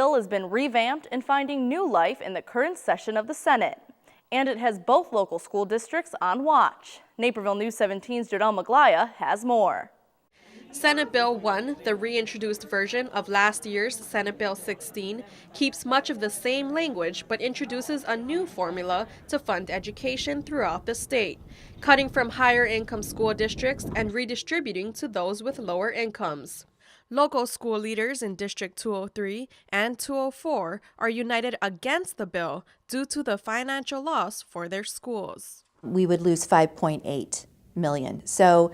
bill has been revamped and finding new life in the current session of the Senate. And it has both local school districts on watch. Naperville News 17's Jodelle Maglaya has more. Senate Bill 1, the reintroduced version of last year's Senate Bill 16, keeps much of the same language but introduces a new formula to fund education throughout the state, cutting from higher income school districts and redistributing to those with lower incomes. Local school leaders in District 203 and 204 are united against the bill due to the financial loss for their schools. We would lose $5.8 million. So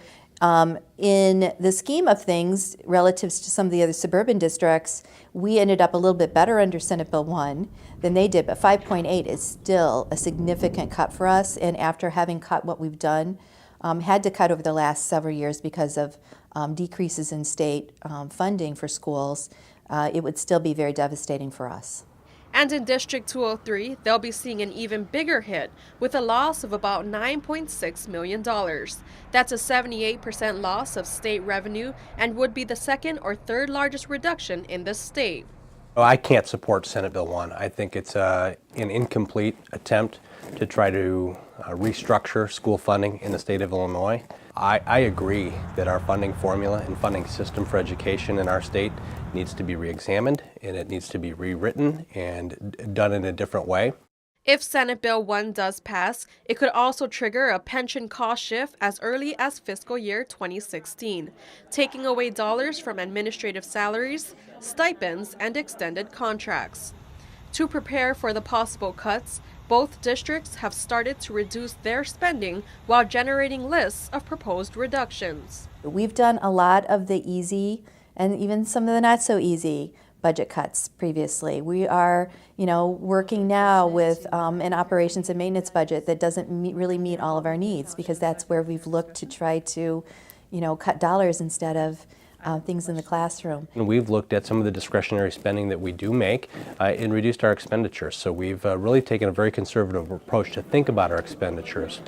in the scheme of things, relative to some of the other suburban districts, we ended up a little bit better under Senate Bill 1 than they did, but 5.8 is still a significant cut for us, and after having cut what we've done, had to cut over the last several years because of decreases in state funding for schools, it would still be very devastating for us. And in District 203, they'll be seeing an even bigger hit with a loss of about $9.6 million. That's a 78% loss of state revenue and would be the second or third largest reduction in the state. I can't support Senate Bill 1. I think it's an incomplete attempt to try to restructure school funding in the state of Illinois. I agree that our funding formula and funding system for education in our state needs to be reexamined, and it needs to be rewritten and done in a different way. If Senate Bill 1 does pass, it could also trigger a pension cost shift as early as fiscal year 2016, taking away dollars from administrative salaries, stipends, and extended contracts. To prepare for the possible cuts, both districts have started to reduce their spending while generating lists of proposed reductions. We've done a lot of the easy and even some of the not so easy budget cuts previously. We are, working now with an operations and maintenance budget that doesn't really meet all of our needs, because that's where we've looked to try to, cut dollars instead of things in the classroom. And we've looked at some of the discretionary spending that we do make and reduced our expenditures. So we've really taken a very conservative approach to think about our expenditures.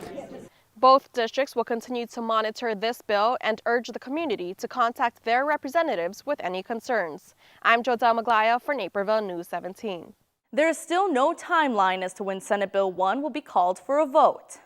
Both districts will continue to monitor this bill and urge the community to contact their representatives with any concerns. I'm Jodelle Maglaya for Naperville News 17. There is still no timeline as to when Senate Bill 1 will be called for a vote.